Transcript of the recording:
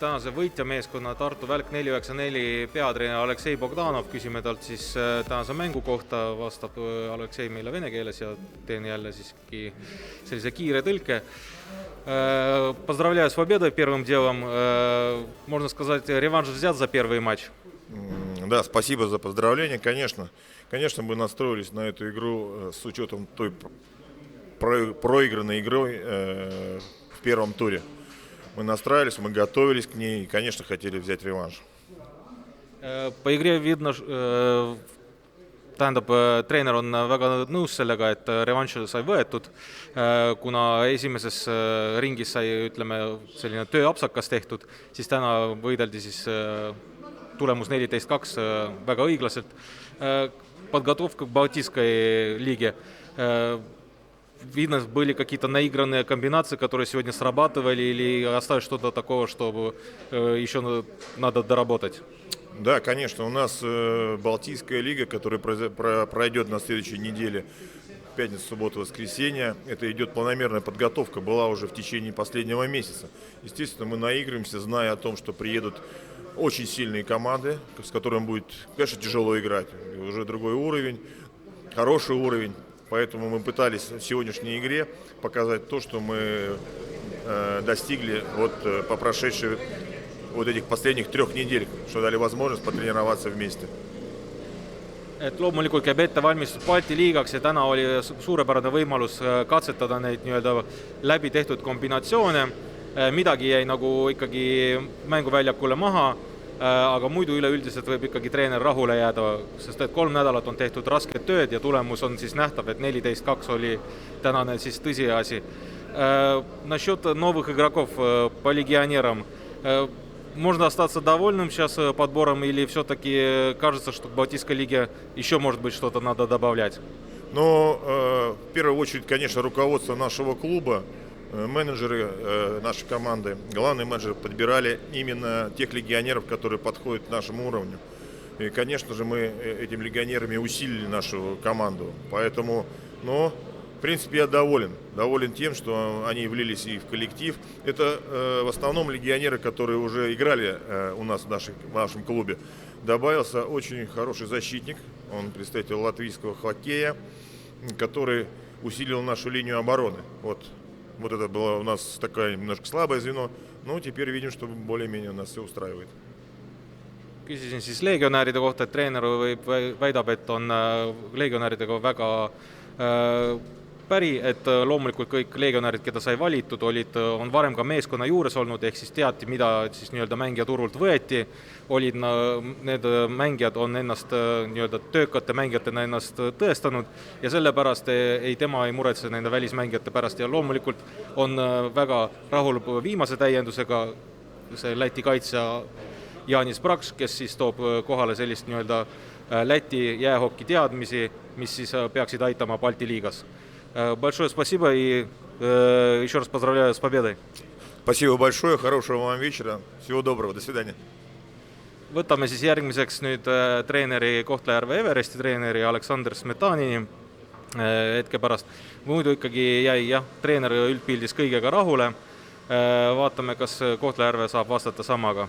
tänase võitja meeskonna Tartu Välk 494 peatreener Aleksei Bogdanov. Küsime talt siis tänase mängu kohta, vastab Aleksei meile vene keeles ja teen jälle siiski sellise kiire tõlke. Поздравляю с победой первым делом. Можно сказать, реванш взят за первый матч. Да, спасибо за поздравление, конечно. Конечно, мы настроились на эту игру с учетом той проигранной игрой в первом туре. Мы настраивались, мы готовились к ней и, конечно, хотели взять реванш. По игре видно, tähendab, treener on väga nõus sellega, et revanš sai võetud, kuna esimeses ringis sai, ütleme, selline tööapsakas tehtud, siis täna võideldi siis tulemus 14-2 väga õiglaselt. Подготовка к Балтийской лиге. Видно, были какие-то наигранные комбинации, которые сегодня срабатывали, или осталось что-то такого, что еще надо доработать? Да, конечно, у нас Балтийская лига, которая пройдет на следующей неделе, пятницу, субботу, воскресенье. Это идет планомерная подготовка, была уже в течение последнего месяца. Естественно, мы наиграемся, зная о том, что приедут очень сильные команды, с которыми будет, конечно, тяжело играть. Уже другой уровень, хороший уровень. Поэтому мы пытались в сегодняшней игре показать то, что мы достигли вот по прошедшей вот этих последних 3 недель, что дали возможность потренироваться вместе. Et loomulikult käib ette valmistus Balti liigaks ja täna oli suurepärane võimalus katsetada neid nii-öelda läbi tehtud kombinatsioone. Midagi jäi nagu ikkagi mänguväljakule maha, aga muidu üleüldiselt võib ikkagi treener rahule jääda, sest et 3 nädalat on tehtud rasket tööd ja tulemus on siis nähtav, et 14-2 oli tänane siis tõsiasi. Насчет новых игроков по легионерам. Можно остаться довольным сейчас подбором или все-таки кажется, что в Балтийской лиге еще, может быть, что-то надо добавлять? Но в первую очередь, конечно, руководство нашего клуба, менеджеры нашей команды, главный менеджер подбирали именно тех легионеров, которые подходят к нашему уровню. И, конечно же, мы этими легионерами усилили нашу команду. Поэтому, в принципе, я доволен тем, что они влились и в коллектив. Это в основном легионеры, которые уже играли у нас в нашем клубе. Добавился очень хороший защитник, он представитель латвийского хоккея, который усилил нашу линию обороны. Вот это было у нас такое немножко слабое звено, но теперь видим, что более-менее нас все устраивает. Küsisin siis legionäride kohta, et treener väidab, et on legionäridega väga päri, et loomulikult kõik legionärid, keda sai valitud, on varem ka meeskonna juures olnud, ehk siis teati, mida siis nii-öelda mängijaturult võeti. Need mängijad on ennast nii-öelda töökate mängijatena ennast tõestanud ja sellepärast tema ei muretse nende välismängijate pärast ja loomulikult on väga rahul viimase täiendusega see Läti kaitsja Jaanis Praks, kes siis toob kohale sellist nii-öelda Läti jäähokki teadmisi, mis siis peaksid aitama Balti liigas. Большое спасибо и еще раз поздравляю с победой. Спасибо большое, хорошего вам вечера, всего доброго, до свидания. Võtame siis järgmiseks nüüd treeneri Kohtla-Järve Everesti treeneri Aleksandr Smetanini hetke pärast. Muidu ikkagi jäi treener üldpildis kõigega rahule. Vaatame, kas Kohtla-Järve saab vastata samaga.